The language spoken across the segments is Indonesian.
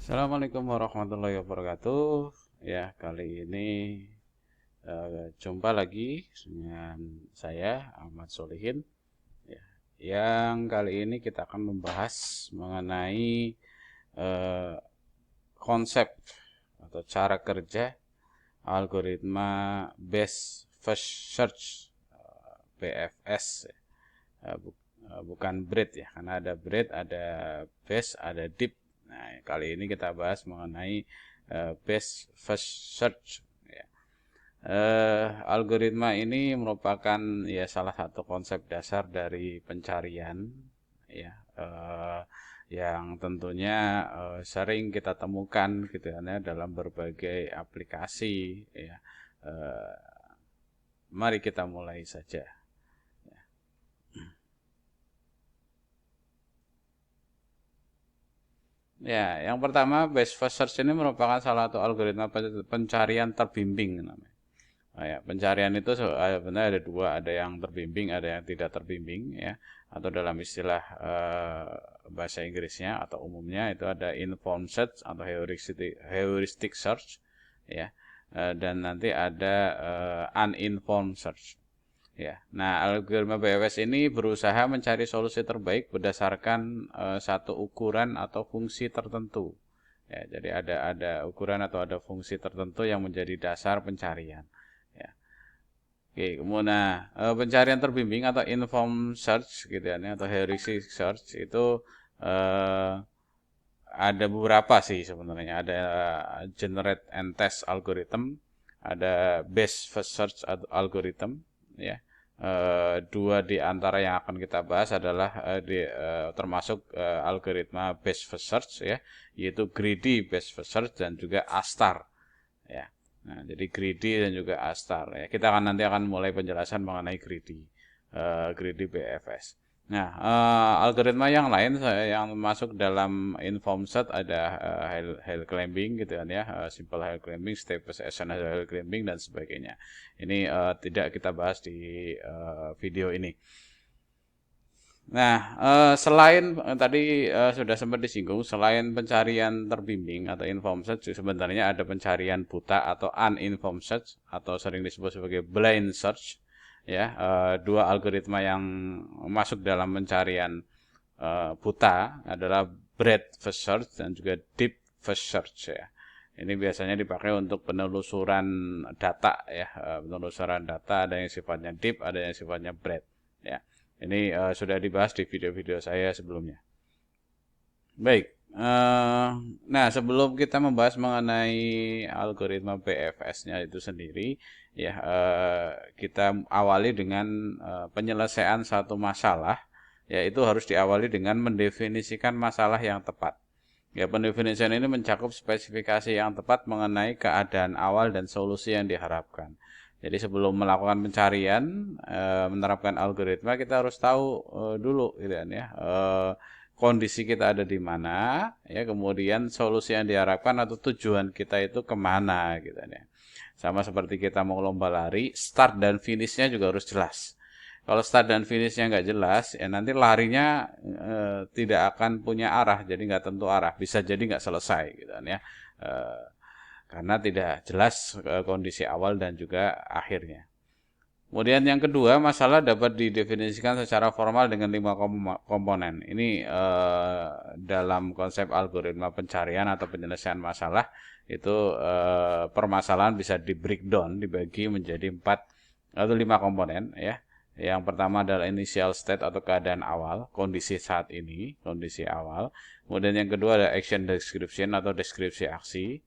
Assalamualaikum warahmatullahi wabarakatuh. Ya, kali ini jumpa lagi dengan saya Ahmad Solihin. Ya, yang kali ini kita akan membahas mengenai eh, konsep atau cara kerja algoritma Best First Search BFS. Bukan bread ya, karena ada bread, ada best, ada deep. Nah, kali ini kita bahas mengenai best first search ya. Algoritma ini merupakan ya salah satu konsep dasar dari pencarian ya, yang tentunya sering kita temukan gitu ya dalam berbagai aplikasi ya. Eh, Mari kita mulai saja. Ya, yang pertama best first search ini merupakan salah satu algoritma pencarian terbimbing namanya. Nah, ya, pencarian itu sebenarnya ada dua, ada yang terbimbing, ada yang tidak terbimbing ya. Atau dalam istilah bahasa Inggrisnya atau umumnya itu ada informed search atau heuristic search ya. Dan nanti ada uninformed search. Ya, nah algoritma BWS ini berusaha mencari solusi terbaik berdasarkan satu ukuran atau fungsi tertentu. Ya, jadi ada ukuran atau ada fungsi tertentu yang menjadi dasar pencarian. Ya. Oke, kemudian pencarian terbimbing atau informed search gitu ya, atau heuristic search itu eh, ada beberapa sih sebenarnya. Ada generate and test algorithm, ada best first search algorithm, ya. Dua di antara yang akan kita bahas adalah termasuk algoritma best first search ya, yaitu greedy best first search dan juga ASTAR ya. Nah, jadi greedy dan juga ASTAR ya. Kita nanti akan mulai penjelasan mengenai greedy BFS. Nah, algoritma yang lain yang masuk dalam informed set ada Hill climbing gitu kan ya, simple Hill climbing, step ascent Hill climbing dan sebagainya. Ini tidak kita bahas di video ini. Nah, selain tadi sudah sempat disinggung, selain pencarian terbimbing atau informed search, sebenarnya ada pencarian buta atau uninformed search atau sering disebut sebagai blind search. Ya, dua algoritma yang masuk dalam pencarian buta adalah breadth first search dan juga deep first search ya. Ini biasanya dipakai untuk penelusuran data ya, penelusuran data ada yang sifatnya deep, ada yang sifatnya breadth ya. Ini sudah dibahas di video-video saya sebelumnya. Baik, nah sebelum kita membahas mengenai algoritma BFS-nya itu sendiri, ya kita awali dengan penyelesaian satu masalah, yaitu harus diawali dengan mendefinisikan masalah yang tepat. Ya, pendefinisian ini mencakup spesifikasi yang tepat mengenai keadaan awal dan solusi yang diharapkan. Jadi sebelum melakukan pencarian, menerapkan algoritma, kita harus tahu dulu, gitu kan ya, kondisi kita ada di mana, ya, kemudian solusi yang diharapkan atau tujuan kita itu kemana, gitu kan ya. Sama seperti kita mau lomba lari, start dan finishnya juga harus jelas. Kalau start dan finishnya nggak jelas, ya nanti larinya tidak akan punya arah, jadi nggak tentu arah, bisa jadi nggak selesai, gitu kan ya, karena tidak jelas kondisi awal dan juga akhirnya. Kemudian yang kedua, masalah dapat didefinisikan secara formal dengan 5 komponen. Ini dalam konsep algoritma pencarian atau penyelesaian masalah itu permasalahan bisa di breakdown, dibagi menjadi 4 atau 5 komponen ya. Yang pertama adalah initial state atau keadaan awal, kondisi saat ini, kondisi awal. Kemudian yang kedua ada action description atau deskripsi aksi.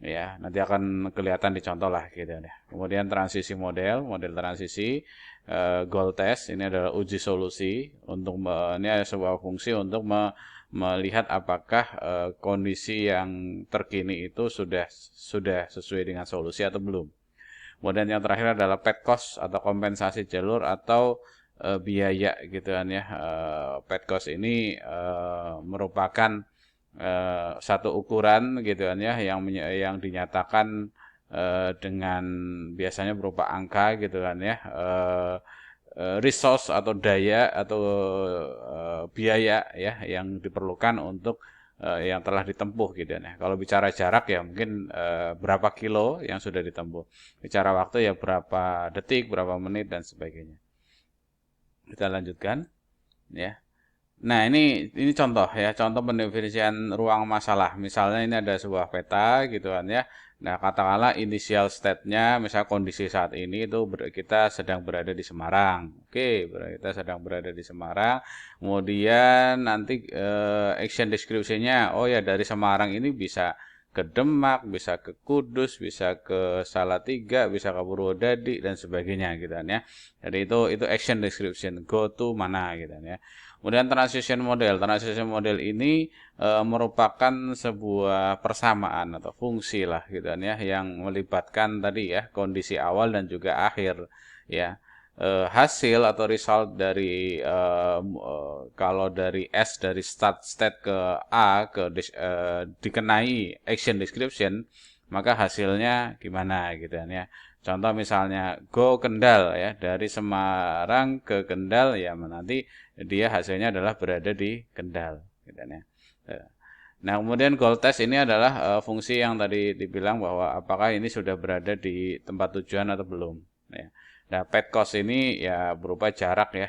Ya, nanti akan kelihatan di contoh lah gitu ya. Kemudian transisi model transisi, goal test, ini adalah uji solusi untuk ini ada sebuah fungsi untuk melihat apakah kondisi yang terkini itu sudah sesuai dengan solusi atau belum. Kemudian yang terakhir adalah path cost atau kompensasi jalur atau biaya gitu kan ya. Path cost ini merupakan satu ukuran gitu kan ya, yang dinyatakan dengan biasanya berupa angka gitu kan ya, resource atau daya atau biaya ya yang diperlukan untuk yang telah ditempuh gitu ya. Kalau bicara jarak ya mungkin berapa kilo yang sudah ditempuh. Bicara waktu ya berapa detik, berapa menit dan sebagainya. Kita lanjutkan ya. Nah, ini contoh ya, contoh pendefinisian ruang masalah. Misalnya ini ada sebuah peta gitu kan ya. Nah, katakanlah initial state-nya, misalnya kondisi saat ini itu kita sedang berada di Semarang. Oke, kita sedang berada di Semarang. Kemudian nanti action description-nya, oh ya dari Semarang ini bisa ke Demak, bisa ke Kudus, bisa ke Salatiga, bisa ke Purwodadi dan sebagainya gitu kan ya. Jadi itu action description, go to mana gitu kan ya. Kemudian transition model ini merupakan sebuah persamaan atau fungsi lah gitu kan ya yang melibatkan tadi ya kondisi awal dan juga akhir ya. Hasil atau result dari kalau dari S dari start state ke A dikenai action description, maka hasilnya gimana gitu kan ya. Contoh misalnya go Kendal ya, dari Semarang ke Kendal ya nanti dia hasilnya adalah berada di Kendal gitu ya. Nah, kemudian goal test ini adalah fungsi yang tadi dibilang bahwa apakah ini sudah berada di tempat tujuan atau belum ya. Nah, path cost ini ya berupa jarak ya.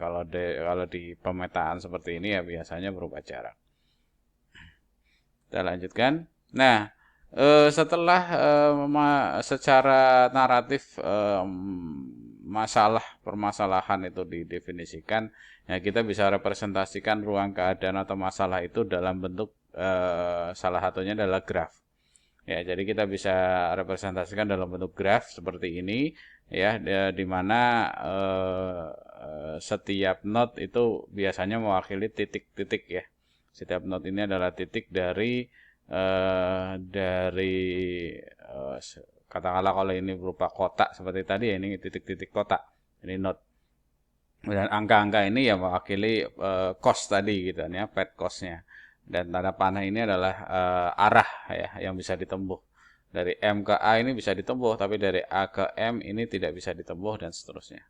Kalau di pemetaan seperti ini ya biasanya berupa jarak. Kita lanjutkan. Nah, setelah secara naratif permasalahan itu didefinisikan, ya kita bisa representasikan ruang keadaan atau masalah itu dalam bentuk salah satunya adalah graf. Ya, jadi kita bisa representasikan dalam bentuk graf seperti ini, ya, di mana setiap node itu biasanya mewakili titik-titik ya. Setiap node ini adalah titik dari katakanlah kalau ini berupa kotak seperti tadi ya, ini titik-titik kotak, ini node. Dan angka-angka ini ya mewakili cost tadi gitu ya, path cost-nya. Dan tanda panah ini adalah arah ya yang bisa ditempuh. Dari M ke A ini bisa ditempuh, tapi dari A ke M ini tidak bisa ditempuh dan seterusnya.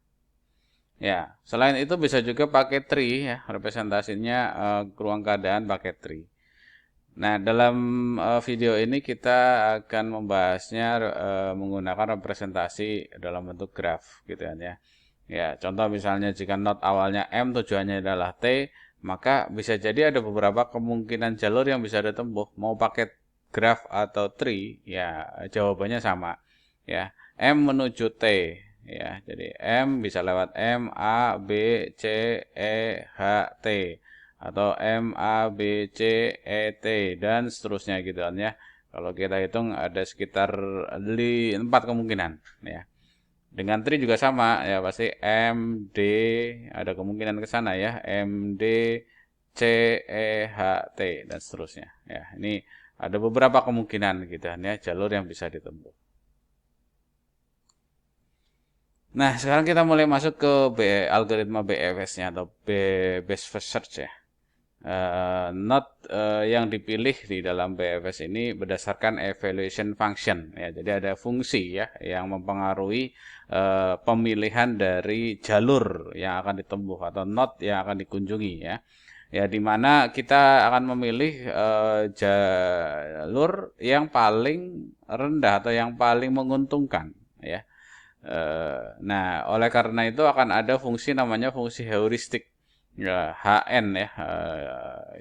Ya, selain itu bisa juga pakai tree ya, representasinya ruang keadaan pakai tree. Nah, dalam video ini kita akan membahasnya menggunakan representasi dalam bentuk graf gitu kan ya. Ya, contoh misalnya jika node awalnya M tujuannya adalah T, maka bisa jadi ada beberapa kemungkinan jalur yang bisa ditempuh. Mau pakai graf atau tree, ya jawabannya sama. Ya, M menuju T, ya. Jadi M bisa lewat M, A, B, C, E, H, T atau M, A, B, C, E, T dan seterusnya gitu kan ya. Kalau kita hitung ada sekitar 4 kemungkinan ya. Dengan tree juga sama ya, pasti M, D ada kemungkinan ke sana ya, M, D, C, E, H, T dan seterusnya ya. Ini ada beberapa kemungkinan gitu kan ya jalur yang bisa ditempuh. Nah, sekarang kita mulai masuk ke algoritma BFS-nya atau Best First Search ya. Node yang dipilih di dalam BFS ini berdasarkan evaluation function ya. Jadi ada fungsi ya yang mempengaruhi pemilihan dari jalur yang akan ditempuh atau node yang akan dikunjungi ya. Ya, di mana kita akan memilih jalur yang paling rendah atau yang paling menguntungkan ya. Nah, oleh karena itu akan ada fungsi namanya fungsi heuristik ya, HN ya,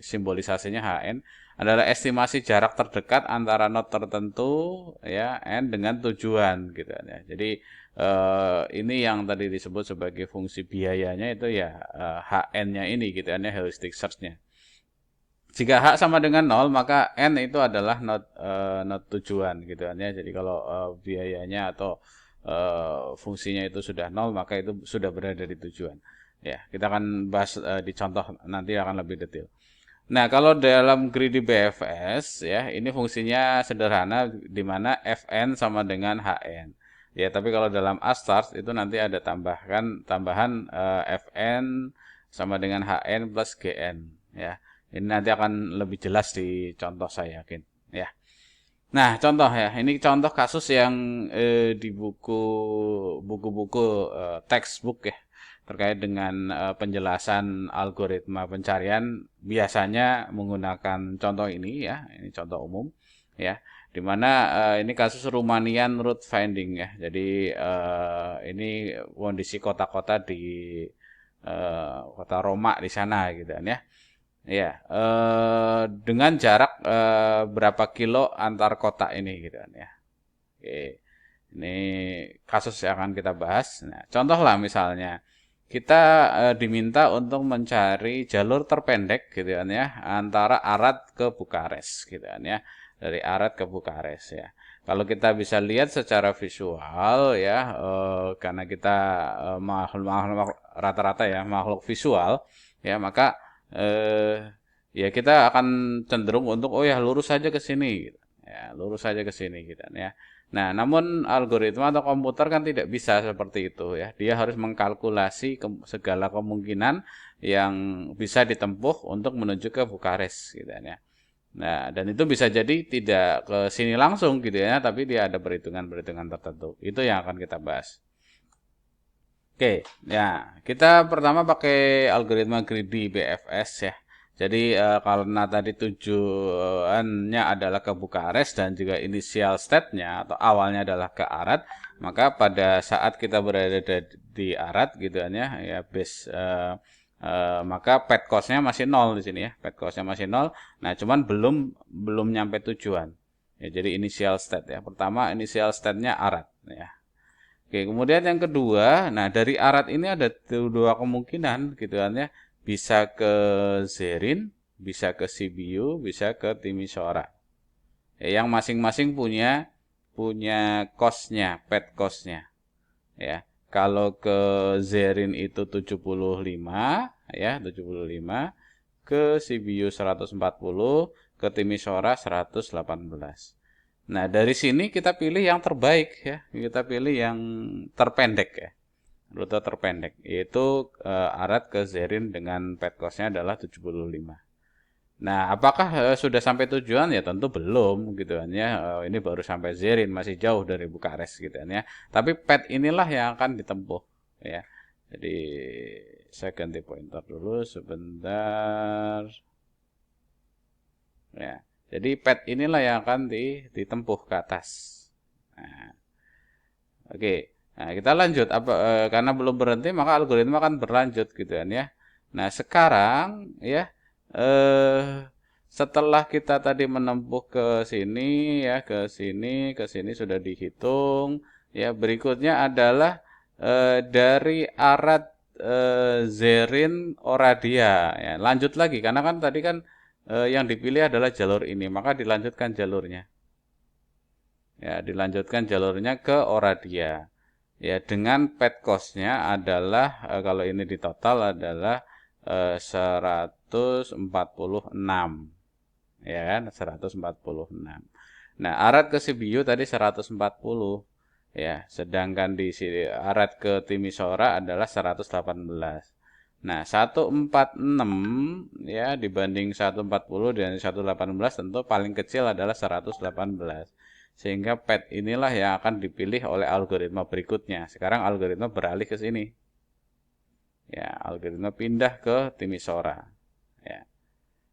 simbolisasinya HN adalah estimasi jarak terdekat antara node tertentu ya N dengan tujuan gitu ya. Jadi ini yang tadi disebut sebagai fungsi biayanya itu ya HN-nya ini gitu ya, heuristic search-nya. Jika H sama dengan 0, maka N itu adalah node tujuan gitu kan ya. Jadi kalau biayanya atau fungsinya itu sudah 0, maka itu sudah berada di tujuan. Ya, kita akan bahas di contoh nanti akan lebih detail. Nah, kalau dalam greedy BFS ya, ini fungsinya sederhana di mana Fn sama dengan Hn. Ya, tapi kalau dalam astars itu nanti ada tambahan Fn sama dengan Hn plus Gn ya. Ini nanti akan lebih jelas di contoh saya yakin ya. Nah, contoh ya, ini contoh kasus yang di buku-buku textbook ya. terkait dengan penjelasan algoritma pencarian biasanya menggunakan contoh ini ya, ini contoh umum ya, dimana ini kasus Rumanian route finding ya. Jadi ini kondisi kota-kota di kota Roma di sana gitu kan ya. Ya, dengan jarak berapa kilo antar kota ini gitu kan ya. Oke. Ini kasus yang akan kita bahas. Nah, contoh lah misalnya kita diminta untuk mencari jalur terpendek gitu kan ya antara Arad ke Bukares gitu kan ya, dari Arad ke Bukares ya. Kalau kita bisa lihat secara visual ya, karena kita makhluk rata-rata ya makhluk visual ya, maka ya kita akan cenderung untuk oh ya lurus saja ke sini gitu. Ya, lurus saja ke sini gitu kan ya. Nah, namun algoritma atau komputer kan tidak bisa seperti itu ya. Dia harus mengkalkulasi segala kemungkinan yang bisa ditempuh untuk menuju ke Bukares gitu ya. Nah, dan itu bisa jadi tidak ke sini langsung gitu ya, tapi dia ada perhitungan-perhitungan tertentu. Itu yang akan kita bahas. Oke, ya kita pertama pakai algoritma greedy BFS ya. Jadi karena tadi tujuannya adalah ke Bukares dan juga initial state-nya atau awalnya adalah ke Arad, maka pada saat kita berada di Arad gitu kan ya base maka path cost-nya masih 0 di sini ya. Path cost-nya masih 0. Nah, cuman belum nyampe tujuan. Ya, jadi initial state ya. Pertama initial state-nya Arad ya. Oke, kemudian yang kedua, nah dari Arad ini ada dua kemungkinan gitu kan ya. Bisa ke Zerin, bisa ke Sibiu, bisa ke Timisoara. Ya, yang masing-masing punya cost-nya, path cost-nya. Ya. Kalau ke Zerin itu 75 ya, 75, ke Sibiu 140, ke Timisoara 118. Nah, dari sini kita pilih yang terbaik ya. Kita pilih yang terpendek ya. Rute terpendek yaitu Arad ke Zerin dengan path cost-nya adalah 75. Nah, apakah sudah sampai tujuan? Ya tentu belum gitu kan ya. Ini baru sampai Zerin, masih jauh dari Bukares gitu kan ya. Tapi path inilah yang akan ditempuh ya. Jadi saya ganti pointer dulu sebentar. Ya. Jadi path inilah yang akan ditempuh ke atas. Nah, oke. Nah, kita lanjut karena belum berhenti maka algoritma akan berlanjut gitu kan ya. Nah, sekarang ya setelah kita tadi menempuh ke sini ya, ke sini sudah dihitung ya. Berikutnya adalah dari Arad Zerin Oradia ya. Lanjut lagi karena kan tadi kan yang dipilih adalah jalur ini, maka dilanjutkan jalurnya. Ya, dilanjutkan jalurnya ke Oradia. Ya, dengan path cost-nya adalah kalau ini di total adalah 146. Ya kan, 146. Nah, Arad ke Sibiu tadi 140. Ya, sedangkan di sini Arad ke Timisoara adalah 118. Nah, 146 ya dibanding 140 dan 118 tentu paling kecil adalah 118. Sehingga path inilah yang akan dipilih oleh algoritma berikutnya. Sekarang algoritma beralih ke sini. Ya, algoritma pindah ke Timisoara. Ya.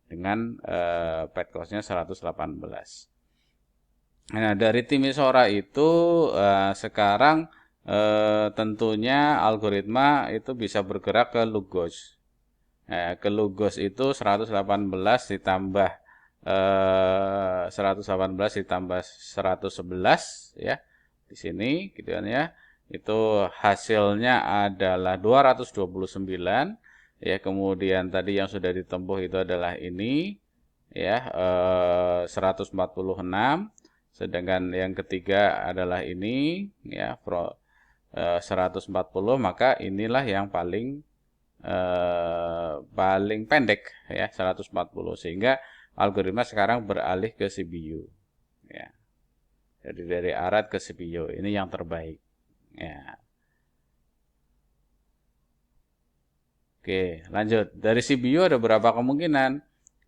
Dengan path cost-nya 118. Nah, dari Timisoara itu sekarang tentunya algoritma itu bisa bergerak ke Lugos. Ke Lugos itu 118 ditambah 118 ditambah 111 ya. Di sini gitu kan ya. Itu hasilnya adalah 229 ya. Kemudian tadi yang sudah ditempuh itu adalah ini ya 146. Sedangkan yang ketiga adalah ini ya 140, maka inilah yang paling pendek ya 140 sehingga algoritma sekarang beralih ke Sibiu ya. Jadi dari Arad ke Sibiu ini yang terbaik ya. Oke, lanjut. Dari Sibiu ada berapa kemungkinan?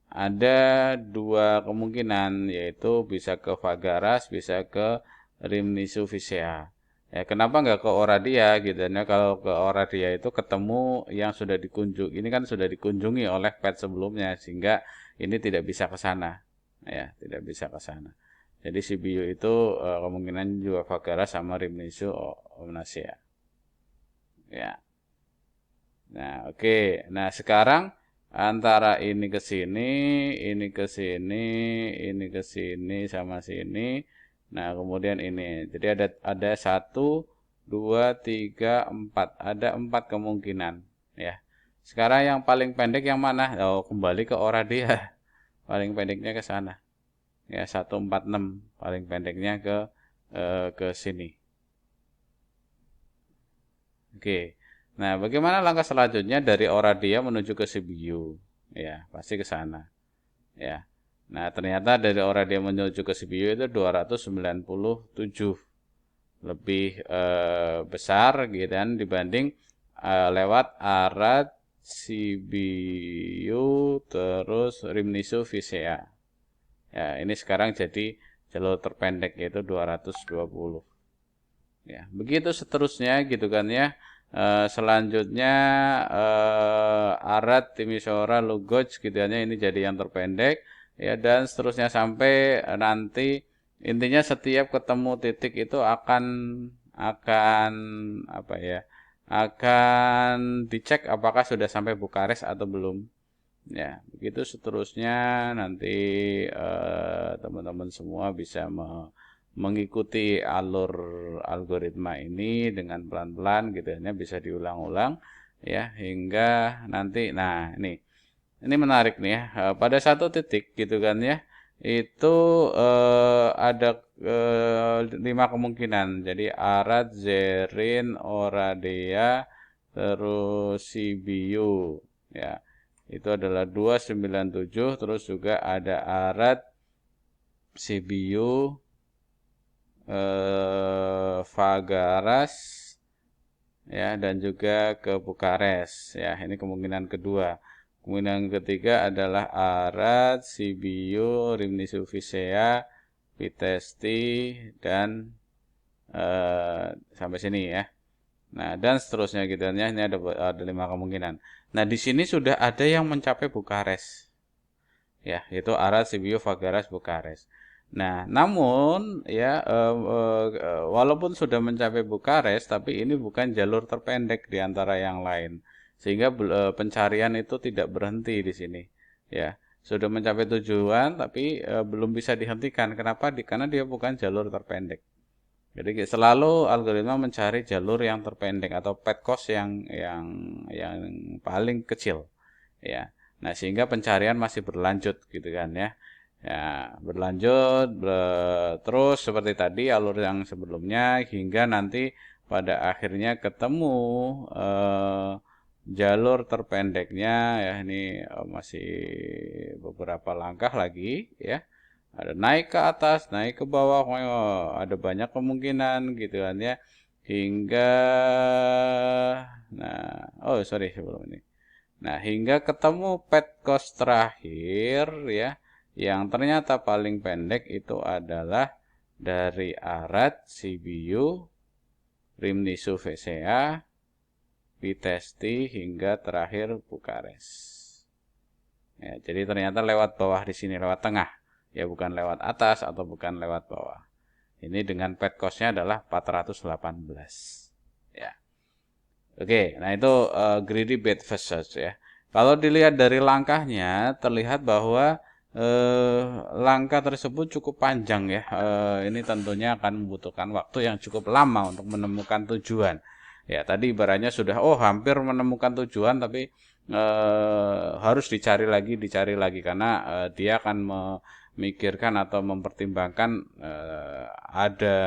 Ada dua kemungkinan, yaitu bisa ke Fagaras, bisa ke Rimnisu Visea. Ya, kenapa nggak ke Oradia gitu ya? Kalau ke Oradia itu ketemu yang sudah dikunjungi, ini kan sudah dikunjungi oleh pet sebelumnya, sehingga ini tidak bisa ke sana, ya, tidak bisa ke sana. Jadi CBU itu kemungkinan juga Vagara sama Rhymneysu Omnaceae. Ya. Nah, oke. Nah, sekarang antara ini ke sini, ini ke sini sama sini. Nah, kemudian ini. Jadi ada satu, dua, tiga, empat. Ada empat kemungkinan, ya. Sekarang yang paling pendek yang mana? Oh, kembali ke Oradia. Paling pendeknya ke sana. Ya, 146 paling pendeknya ke sini. Oke. Nah, bagaimana langkah selanjutnya dari Oradia menuju ke Sibiu? Ya, pasti ke sana. Ya. Nah, ternyata dari Oradia menuju ke Sibiu itu 297 lebih besar gitu kan dibanding lewat Arad, Sibiu, terus Rhymneysu Visea. Ya, ini sekarang jadi jalur terpendek yaitu 220. Ya, begitu seterusnya gitu kan ya. Selanjutnya Arad, Timisoara, Lugoj gitu kan ya, ini jadi yang terpendek ya, dan seterusnya sampai nanti intinya setiap ketemu titik itu akan apa ya? Akan dicek apakah sudah sampai Bukares atau belum. Ya, begitu seterusnya nanti teman-teman semua bisa mengikuti alur algoritma ini dengan pelan-pelan gitu ya, bisa diulang-ulang ya hingga nanti. Nah, ini menarik nih ya. Pada satu titik gitu kan ya, itu ada 5 kemungkinan. Jadi Arad, Zerin, Oradea, terus Sibiu ya. Itu adalah 297, terus juga ada Arad, Sibiu, Fagaras ya, dan juga ke Bukares ya. Ini kemungkinan kedua. Kemungkinan ketiga adalah Arad, Sibiu, Rhymneysu Visea, Vitesti, dan sampai sini ya. Nah, dan seterusnya gitu ya. Ini ada 5 kemungkinan. Nah, di sini sudah ada yang mencapai Bukares. Ya, yaitu Arad, Sibiu, Fagaras, Bukares. Nah, namun ya walaupun sudah mencapai Bukares, tapi ini bukan jalur terpendek di antara yang lain, sehingga pencarian itu tidak berhenti di sini. Ya, sudah mencapai tujuan, tapi belum bisa dihentikan. Kenapa? Karena dia bukan jalur terpendek. Jadi selalu algoritma mencari jalur yang terpendek atau path cost yang paling kecil. Ya. Nah, sehingga pencarian masih berlanjut gitu kan ya. Ya, berlanjut terus seperti tadi alur yang sebelumnya hingga nanti pada akhirnya ketemu jalur terpendeknya ya. Ini masih beberapa langkah lagi ya. Ada naik ke atas, naik ke bawah, ada banyak kemungkinan gitu kan ya. Hingga sorry sebelum ini. Nah, hingga ketemu pet cost terakhir ya, yang ternyata paling pendek itu adalah dari Arad, Sibiu, Rhymneysu Visea, Vitesti, hingga terakhir Bukares. Ya, jadi ternyata lewat bawah di sini, lewat tengah. Ya, bukan lewat atas atau bukan lewat bawah. Ini dengan pet cost-nya adalah 418. Ya. Oke, nah itu greedy bait first search ya. Kalau dilihat dari langkahnya, terlihat bahwa langkah tersebut cukup panjang ya. Ini tentunya akan membutuhkan waktu yang cukup lama untuk menemukan tujuan. Ya, tadi ibaratnya sudah hampir menemukan tujuan, tapi harus dicari lagi karena dia akan memikirkan atau mempertimbangkan ada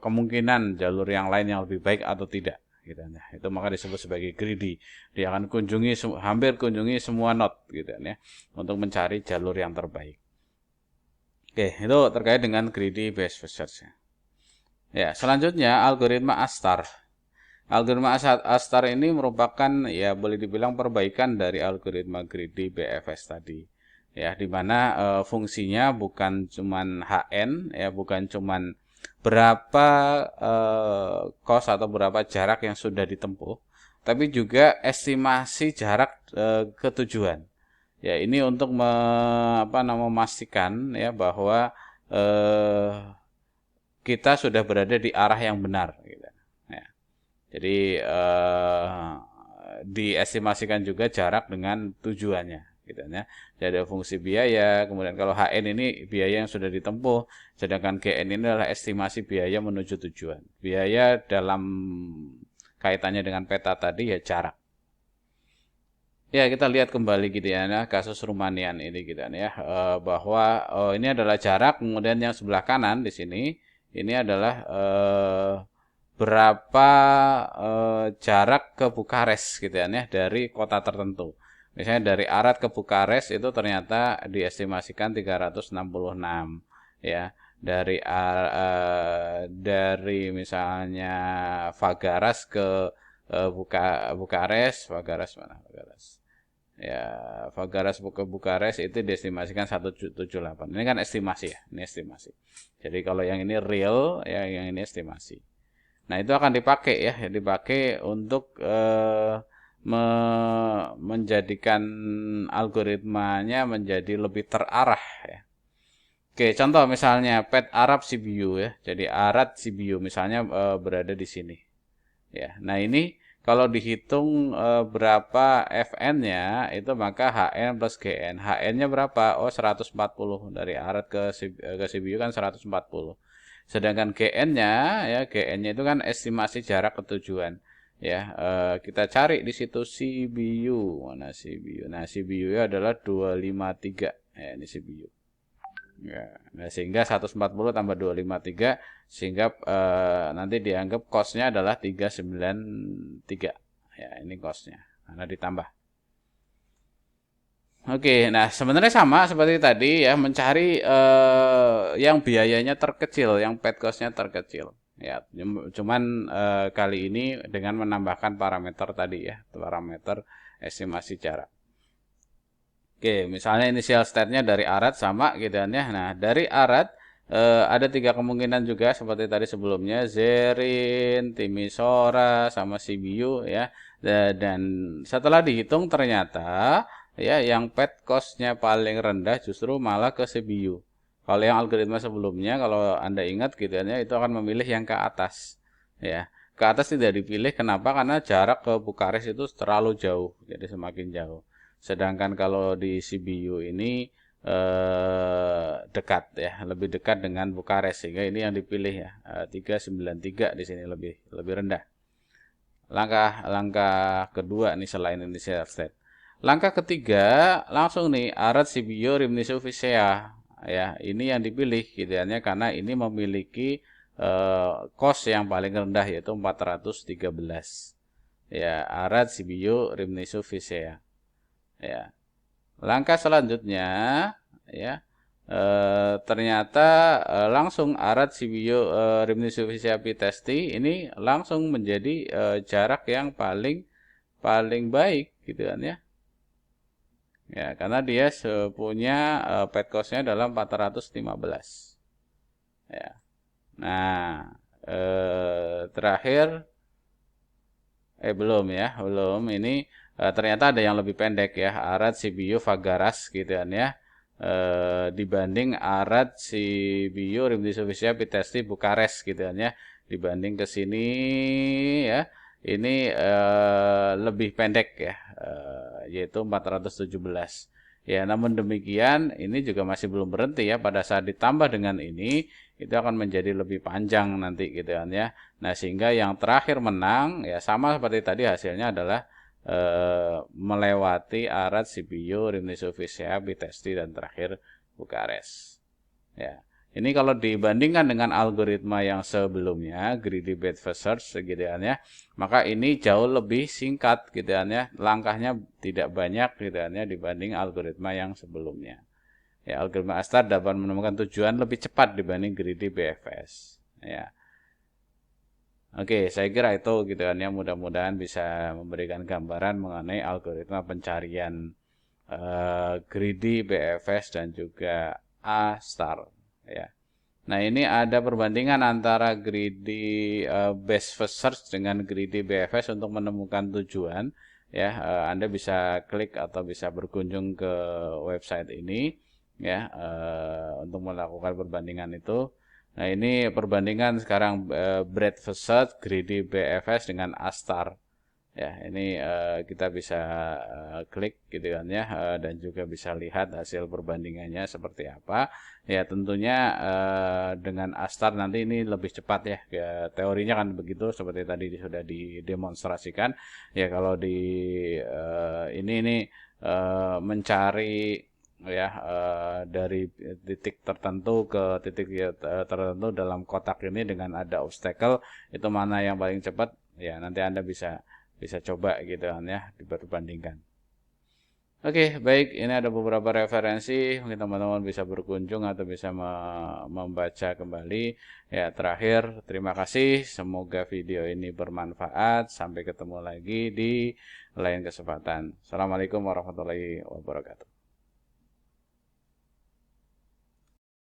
kemungkinan jalur yang lain yang lebih baik atau tidak gitu ya. Itu maka disebut sebagai greedy. Dia akan hampir kunjungi semua node gitu ya untuk mencari jalur yang terbaik. Oke, itu terkait dengan greedy based search. Ya, selanjutnya algoritma Astar. Algoritma Astar ini merupakan ya boleh dibilang perbaikan dari algoritma greedy BFS tadi. Ya, di mana fungsinya bukan cuman HN ya, bukan cuman berapa cost atau berapa jarak yang sudah ditempuh, tapi juga estimasi jarak ke tujuan. Ya, ini untuk memastikan ya bahwa eh, kita sudah berada di arah yang benar. Gitu. Ya. Jadi diestimasikan juga jarak dengan tujuannya, gitu ya. Jadi ada fungsi biaya, kemudian kalau HN ini biaya yang sudah ditempuh, sedangkan GN ini adalah estimasi biaya menuju tujuan. Biaya dalam kaitannya dengan peta tadi ya jarak. Ya, kita lihat kembali gitu ya, nah, kasus Rumanian ini gitu ya, bahwa ini adalah jarak, kemudian yang sebelah kanan di sini ini adalah berapa jarak ke Bukares gitu ya, dari kota tertentu. Misalnya dari Arad ke Bukares itu ternyata diestimasikan 366 ya. Dari misalnya Fagaras ke Bukares mana Fagares? Ya, Fagaras ke Bukares itu diestimasikan 178. Ini kan estimasi ya, ini estimasi. Jadi kalau yang ini real, ya yang ini estimasi. Nah, itu akan dipakai ya, dipakai untuk menjadikan algoritmanya menjadi lebih terarah ya. Oke, contoh misalnya pet Arab CBU ya. Jadi Arab CBU misalnya berada di sini. Ya. Nah, ini kalau dihitung berapa FN-nya itu maka HN plus GN. HN-nya berapa? Oh, 140 dari Arad ke CBU kan 140. Sedangkan GN-nya ya, GN-nya itu kan estimasi jarak ke tujuan. Ya, kita cari di situ CBU. Mana CBU? Nah, CBU adalah 253. Ya, ini CBU. Ya, nah sehingga 140 tambah 253 sehingga nanti dianggap cost-nya adalah 393. Ya, ini cost-nya. Karena ditambah. Oke, nah sebenarnya sama seperti tadi ya, mencari yang biayanya terkecil, yang paid cost-nya terkecil. Ya, cuman kali ini dengan menambahkan parameter tadi ya, parameter estimasi jarak. Oke, misalnya initial state-nya dari Arad sama gitu kan ya. Nah, dari Arad ada 3 kemungkinan juga seperti tadi sebelumnya, Zerin, Timisoara, sama Sibiu ya. Dan setelah dihitung ternyata ya yang paid cost-nya paling rendah justru malah ke Sibiu. Kalau yang algoritma sebelumnya, kalau Anda ingat gitu kan ya, itu akan memilih yang ke atas. Ya, ke atas tidak dipilih. Kenapa? Karena jarak ke Bukares itu terlalu jauh, jadi semakin jauh. Sedangkan kalau di CBU ini dekat ya, lebih dekat dengan Bukares sehingga ini yang dipilih ya. 393 di sini lebih rendah. Langkah kedua nih selain initial state. Langkah ketiga langsung nih Arad CBU Rimnisu Visea ya, ini yang dipilih gitu ya karena ini memiliki cost yang paling rendah yaitu 413. Ya, Arad CBU Rimnisu Visea. Ya. Langkah selanjutnya ya ternyata langsung Arad Sibio Rimni Sufisiapi Testi ini langsung menjadi jarak yang paling paling baik gitu kan ya. Ya, karena dia punya pet cost-nya dalam 415. Ya. Nah, terakhir belum ya, belum. Ini ternyata ada yang lebih pendek ya, Arad Sibiu Fagaras gitu kan ya. Dibanding Arad Sibiu Rimdisovisia Pitesti Bukares gitu kan ya. Dibanding ke sini ya. Ini lebih pendek ya, yaitu 417. Ya, namun demikian ini juga masih belum berhenti ya. Pada saat ditambah dengan ini, itu akan menjadi lebih panjang nanti gitu kan ya. Nah, sehingga yang terakhir menang ya sama seperti tadi hasilnya adalah melewati Arad, Sibiu, Rimni Sufisia, Bitesti dan terakhir Bukares. Ya. Ini kalau dibandingkan dengan algoritma yang sebelumnya, Greedy Bait First Search gitu kan ya, maka ini jauh lebih singkat gitu kan ya, langkahnya tidak banyak gitu kan ya dibanding algoritma yang sebelumnya. Ya, algoritma Astar dapat menemukan tujuan lebih cepat dibanding Greedy BFS. Ya. Oke, saya kira itu gitu kan ya, mudah-mudahan bisa memberikan gambaran mengenai algoritma pencarian Greedy, BFS dan juga A star ya. Nah, ini ada perbandingan antara greedy best first search dengan greedy BFS untuk menemukan tujuan. Ya, Anda bisa klik atau bisa berkunjung ke website ini ya untuk melakukan perbandingan itu. Nah, ini perbandingan sekarang breadth first search, greedy BFS dengan Astar. Ya, ini kita bisa klik gitu kan ya, dan juga bisa lihat hasil perbandingannya seperti apa. Ya, tentunya dengan Astar nanti ini lebih cepat ya. Teorinya kan begitu seperti tadi sudah didemonstrasikan. Ya, kalau di ini mencari ya dari titik tertentu ke titik tertentu dalam kotak ini dengan ada obstacle, itu mana yang paling cepat, ya nanti Anda bisa coba gitu kan ya, diperbandingkan. Oke, baik, ini ada beberapa referensi, mungkin teman-teman bisa berkunjung atau bisa membaca kembali. Ya, terakhir, terima kasih, semoga video ini bermanfaat. Sampai ketemu lagi di lain kesempatan. Assalamualaikum warahmatullahi wabarakatuh.